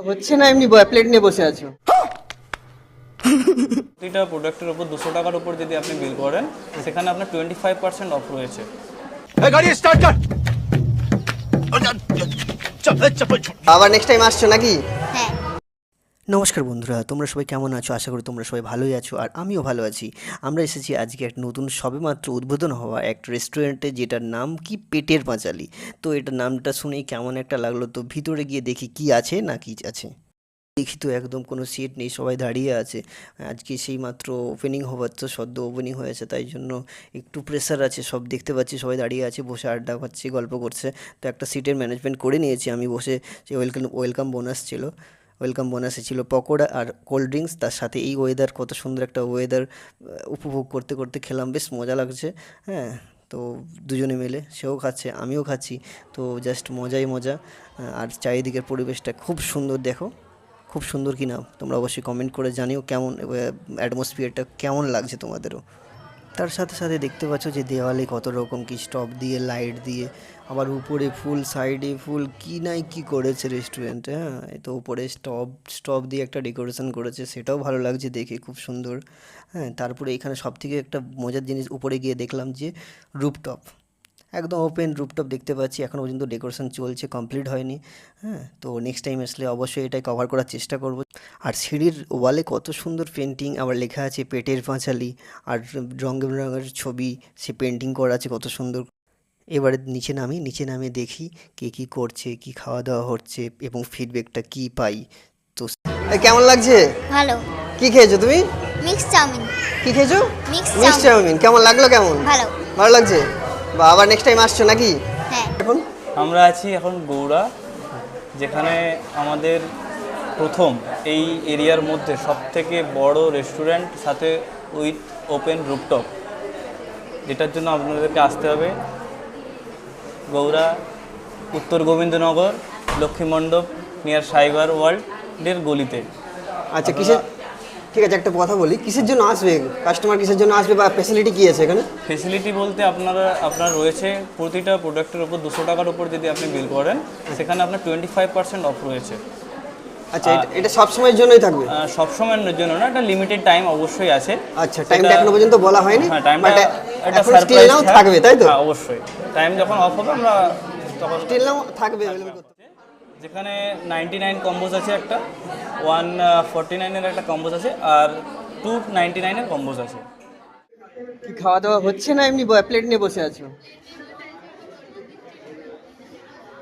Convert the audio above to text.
হচ্ছে না, এমনি প্লেট নিয়ে বসে আছো। প্রতিটা প্রোডাক্টের উপর 200 টাকার উপর যদি আপনি বিল করেন সেখানে আপনার 25% অফ রয়েছে। गाड़ी स्टार्ट कर। আবার নেক্সট টাইম আসছো নাকি? হ্যাঁ। নমস্কার বন্ধুরা, তোমরা সবাই কেমন আছো? আশা করি তোমরা সবাই ভালোই আছো, আর আমিও ভালো আছি। আমরা এসেছি আজকে একটা নতুন সবেমাত্র উদ্বোধন হওয়া একটা রেস্টুরেন্টে, যেটার নাম কি পেটের পাঁচালী। তো এটা নামটা শুনেই কেমন একটা লাগলো, তো ভিতরে গিয়ে দেখি কি আছে না কি আছে। দেখি তো একদম কোনো সিট নেই, সবাই দাঁড়িয়ে আছে। আজকে সেই মাত্র ওপেনিং হওয়ার, তো সদ্য ওপেনিং হয়েছে, তাই জন্য একটু প্রেসার আছে। সব দেখতে পাচ্ছি সবাই দাঁড়িয়ে আছে, বসে আড্ডা খাচ্ছে, গল্প করছে। তো একটা সিটের ম্যানেজমেন্ট করে নিয়েছি আমি বসে। যে ওয়েলকাম বোনাস ছিল, ওয়েলকাম বোনাসে ছিল পকোড়া আর কোল্ড ড্রিঙ্কস, তার সাথে এই ওয়েদার, কত সুন্দর একটা ওয়েদার উপভোগ করতে করতে খেলাম, বেশ মজা লাগছে। হ্যাঁ, তো দুজনে মিলে, সেও খাচ্ছে আমিও খাচ্ছি, তো জাস্ট মজাই মজা। আর চারিদিকের পরিবেশটা খুব সুন্দর, দেখো খুব সুন্দর কি না, তোমরা অবশ্যই কমেন্ট করে জানিও কেমন অ্যাটমসফিয়ারটা কেমন লাগছে তোমাদেরও। তার সাথে সাথে দেখতে পাচ্ছ যে দেওয়ালে কত রকম কি স্টপ দিয়ে, লাইট দিয়ে, আবার উপরে ফুল, সাইডে ফুল, কি নাই কি করেছে রেস্টুরেন্টে। হ্যাঁ, তো উপরে স্টপ দিয়ে একটা ডেকোরেশন করেছে, সেটাও ভালো লাগছে দেখে, খুব সুন্দর। হ্যাঁ, তারপরে এখানে সবথেকে একটা মজার জিনিস, উপরে গিয়ে দেখলাম যে রুফটপ, একদম ওপেন রুফটপ দেখতে পাচ্ছি। এখনও পর্যন্ত ডেকোরেশন চলছে, কমপ্লিট হয়নি। হ্যাঁ, তো নেক্সট টাইম আসলে অবশ্যই এটাই কভার করার চেষ্টা করব। আর সিঁড়ির ওয়ালে কত সুন্দর পেন্টিং, আবার লেখা আছে পেটের পাঁচালী, আর রঙ বেরঙের ছবি, সে পেন্টিং করা আছে কত সুন্দর। এবারে নিচে নামে দেখি কে কী করছে, কি খাওয়া দাওয়া হচ্ছে, এবং ফিডব্যাকটা কি পাই। তো কেমন লাগছে? ভালো। কি খেয়েছো তুমি? Mix chow mein. কি খেয়েছো? Mix mix chow mein. কেমন লাগলো? কেমন? ভালো। ভালো লাগছে। বা আবার নেক্সট টাইম আসছো নাকি? হ্যাঁ। এখন আমরা আছি এখন গৌড়া, যেখানে আমাদের প্রথম এই এরিয়ার মধ্যে সবথেকে বড় রেস্টুরেন্ট, সাথে উইথ ওপেন রুফটপ, যেটার জন্য আপনাদেরকে আসতে হবে গৌড়া, উত্তর গোবিন্দনগর, লক্ষ্মী মণ্ডপ, নিয়ার সাইবার ওয়ার্ল্ডের গলিতে। আচ্ছা, কিসের, ঠিক আছে একটা কথা বলি, কিসের জন্য আসবে কাস্টমার, কিসের জন্য আসবে, বা ফ্যাসিলিটি কি আছে এখানে? ফেসিলিটি বলতে আপনার রয়েছে প্রতিটা প্রোডাক্টের উপর 200 টাকার উপর যদি আপনি বিল করেন সেখানে আপনার 25% অফ রয়েছে। আচ্ছা, এটা সব সময়ের জন্যই থাকবে? সব সময়ের জন্য না, এটা লিমিটেড টাইম অবশ্যই আছে। আচ্ছা, টাইমটা এখনো পর্যন্ত বলা হয়নি। হ্যাঁ, টাইমটা এটা এখন স্টিল সারপ্রাইজ নাও থাকবে, তাই তো? হ্যাঁ, অবশ্যই টাইম যখন অফ হবে আমরা তখন স্টিল নাও থাকবে available করতে। যেখানে 99 কম্বোজ আছে, একটা 149 এর একটা কম্বোজ আছে, আর 299 এর কম্বোজ আছে। কি খাওয়া দাওয়া হচ্ছে না, এমনি প্লেট নিয়ে বসে আছো?